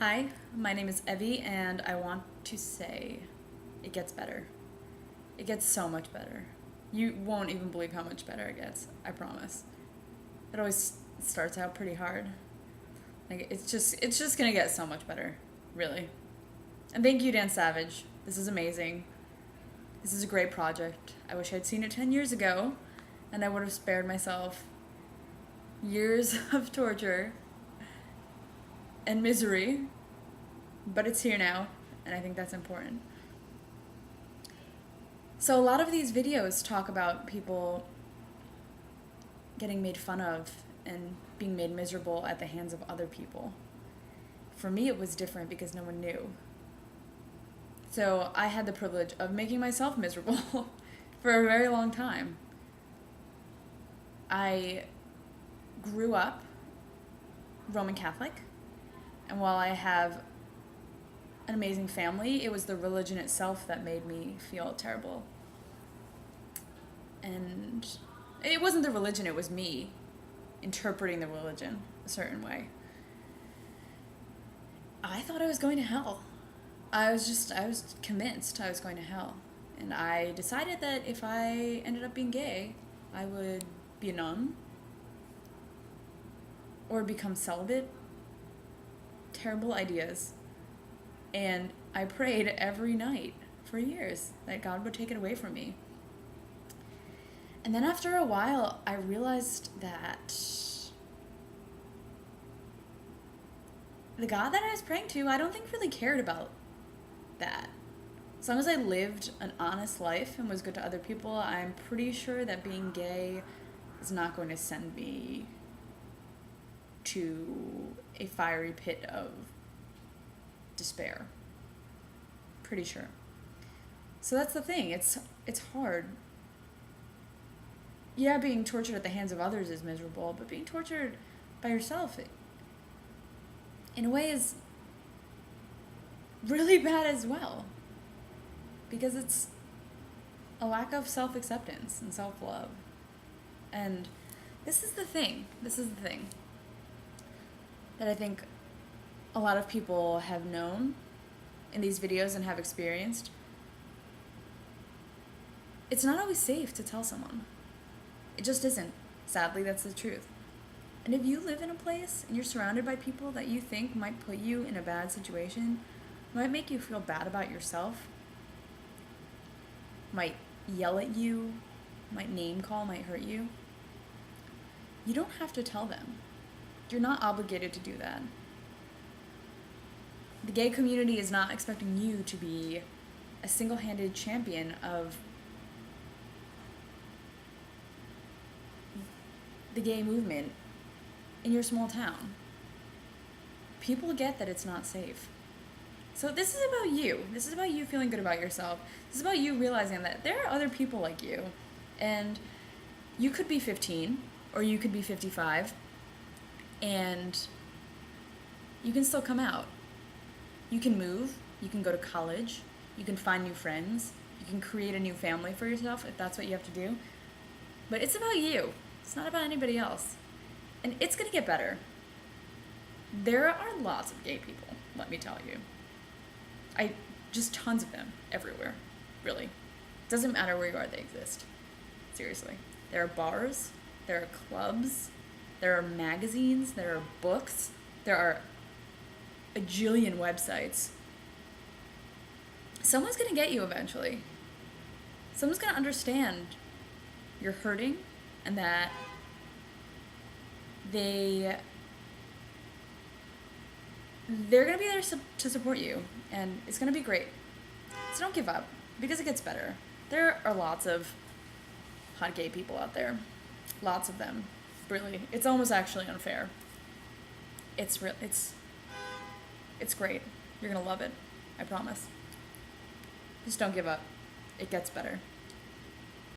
Hi, my name is Evie, and I want to say it gets better. It gets so much better. You won't even believe how much better it gets, I promise. It always starts out pretty hard. Like it's just gonna get so much better, really. And thank you, Dan Savage. This is amazing. This is a great project. I wish I'd seen it 10 years ago, and I would have spared myself years of torture and misery, but it's here now, and I think that's important. So a lot of these videos talk about people getting made fun of and being made miserable at the hands of other people. For me, it was different because no one knew. So I had the privilege of making myself miserable for a very long time. I grew up Roman Catholic, and while I have an amazing family, it was the religion itself that made me feel terrible. And it wasn't the religion, it was me interpreting the religion a certain way. I thought I was going to hell. I was convinced I was going to hell. And I decided that if I ended up being gay, I would be a nun or become celibate. Terrible ideas. And I prayed every night for years that God would take it away from me. And then after a while, I realized that the God that I was praying to, I don't think really cared about that. As long as I lived an honest life and was good to other people, I'm pretty sure that being gay is not going to send me to a fiery pit of despair. Pretty sure. So that's the thing. It's hard. Yeah, being tortured at the hands of others is miserable, but being tortured by yourself, in a way, is really bad as well. Because it's a lack of self-acceptance and self-love. And this is the thing that I think a lot of people have known in these videos and have experienced. It's not always safe to tell someone. It just isn't. Sadly, that's the truth. And if you live in a place and you're surrounded by people that you think might put you in a bad situation, might make you feel bad about yourself, might yell at you, might name call, might hurt you, you don't have to tell them. You're not obligated to do that. The gay community is not expecting you to be a single-handed champion of the gay movement in your small town. People get that it's not safe. So this is about you. This is about you feeling good about yourself. This is about you realizing that there are other people like you. And you could be 15 or you could be 55 and you can still come out. You can move, you can go to college, you can find new friends, you can create a new family for yourself if that's what you have to do. But it's about you. It's not about anybody else. And it's gonna get better. There are lots of gay people, let me tell you. Just tons of them everywhere, really. Doesn't matter where you are, they exist. Seriously. There are bars, there are clubs, there are magazines, there are books, there are a jillion websites. Someone's gonna get you eventually. Someone's gonna understand you're hurting and that they're gonna be there to support you, and it's gonna be great. So don't give up, because it gets better. There are lots of hot gay people out there. Lots of them. Really. It's almost actually unfair. It's great. You're gonna love it. I promise. Just don't give up. It gets better.